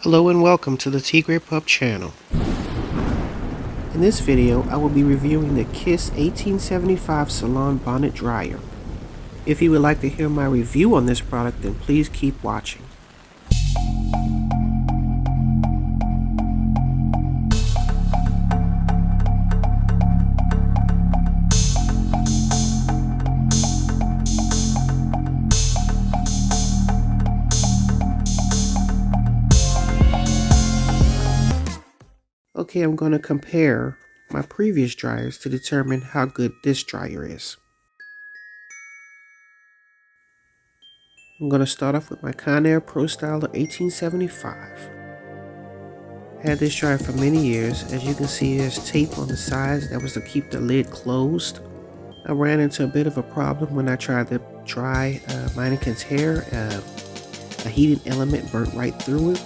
Hello and welcome to the Tigre.pup channel. In this video, I will be reviewing the Kiss 1875 Salon Bonnet Dryer. If you would like to hear my review on this product, then please keep watching. Okay, I'm going to compare my previous dryers to determine how good this dryer is. I'm going to start off with my Conair Pro Styler 1875. I had this dryer for many years. As you can see, there's tape on the sides that was to keep the lid closed. I ran into a bit of a problem when I tried to dry Mannequin's hair. A heating element burnt right through it.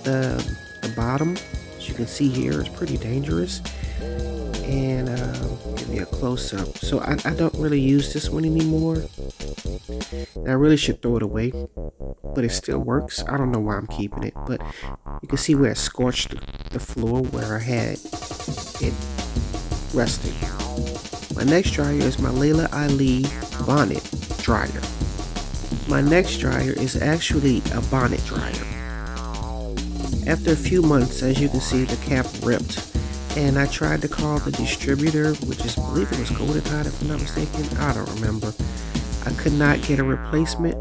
The bottom, as you can see here, is pretty dangerous. And give me a close-up. So I don't really use this one anymore. I really should throw it away, but it still works. I don't know why I'm keeping it, but you can see where it scorched the floor where I had it resting. My next dryer is my Laila Ali Bonnet dryer. My next dryer is actually a bonnet dryer. After a few months, as you can see, the cap ripped, and I tried to call the distributor, which is, I believe it was Conair, if I'm not mistaken. I don't remember. I could not get a replacement.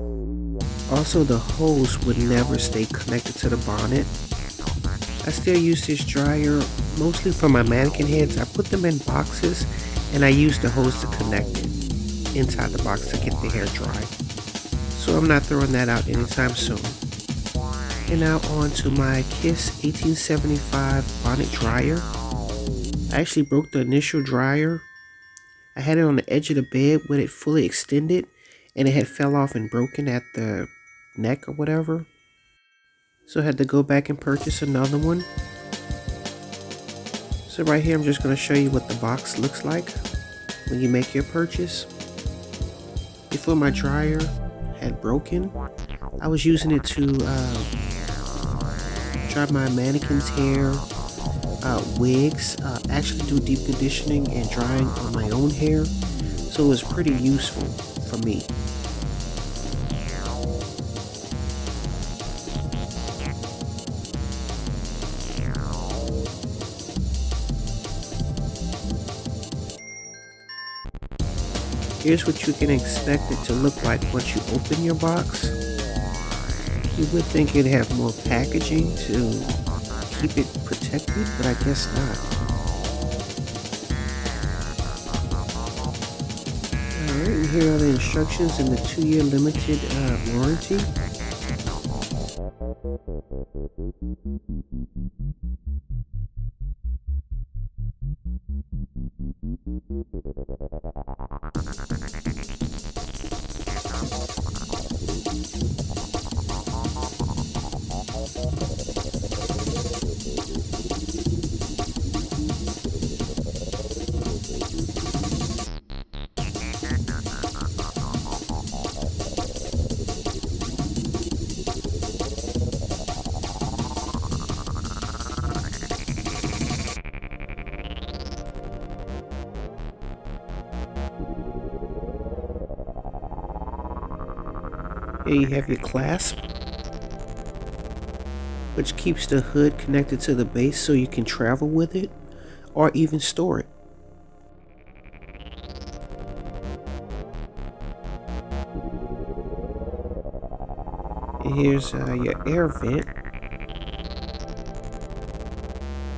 Also, the hose would never stay connected to the bonnet. I still use this dryer mostly for my mannequin heads. I put them in boxes and I use the hose to connect it inside the box to get the hair dry. So I'm not throwing that out anytime soon. And now on to my Kiss 1875 bonnet dryer. I actually broke the initial dryer. I had it on the edge of the bed with it fully extended, and it had fell off and broken at the neck or whatever. So I had to go back and purchase another one. So right here I'm just going to show you what the box looks like when you make your purchase. Before my dryer had broken, I was using it to dry my mannequin's hair, wigs, actually do deep conditioning and drying on my own hair, so it was pretty useful for me. Here's what you can expect it to look like once you open your box. You would think it'd have more packaging to keep it protected, but I guess not. Alright, and here are the instructions and the 2-year limited warranty. Here you have your clasp, which keeps the hood connected to the base so you can travel with it or even store it. And here's your air vent.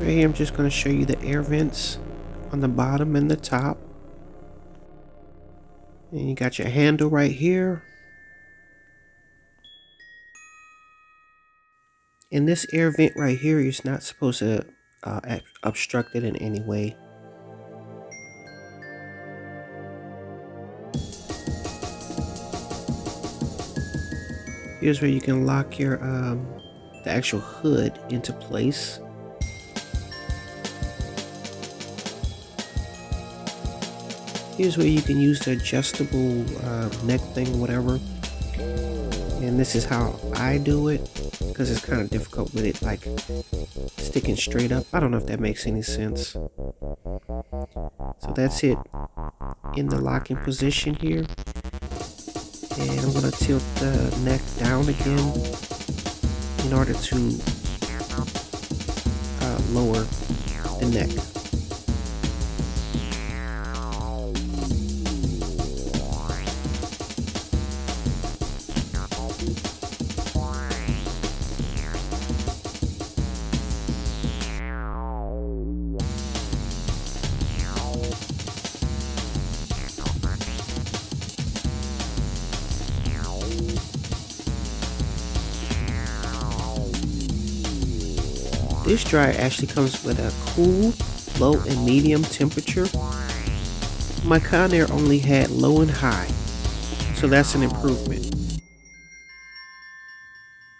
Right here I'm just going to show you the air vents on the bottom and the top. And you got your handle right here. And this air vent right here is not supposed to obstruct it in any way. Here's where you can lock your the actual hood into place. Here's where you can use the adjustable neck thing, whatever. And and this is how I do it, because it's kind of difficult with it like sticking straight up. I don't know if that makes any sense. So that's it in the locking position here, and I'm going to tilt the neck down again in order to lower the neck. This dryer actually comes with a cool, low, and medium temperature. My Conair only had low and high, so that's an improvement.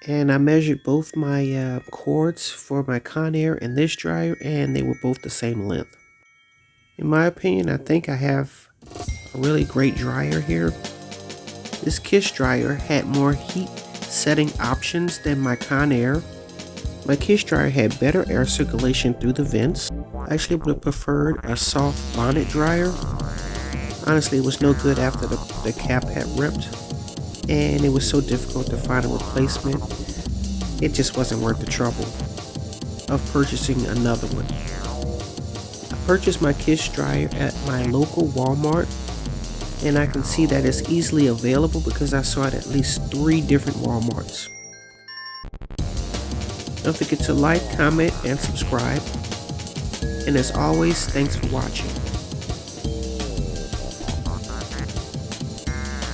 And I measured both my cords for my Conair and this dryer, and they were both the same length. In my opinion, I think I have a really great dryer here. This Kiss dryer had more heat setting options than my Conair. My Kiss dryer had better air circulation through the vents. I actually would have preferred a soft Bonnet dryer. Honestly, it was no good after the cap had ripped, and it was so difficult to find a replacement. It just wasn't worth the trouble of purchasing another one. I purchased my Kiss dryer at my local Walmart, and I can see that it's easily available because I saw it at least 3 different Walmarts. Don't forget to like, comment, and subscribe. And as always, thanks for watching.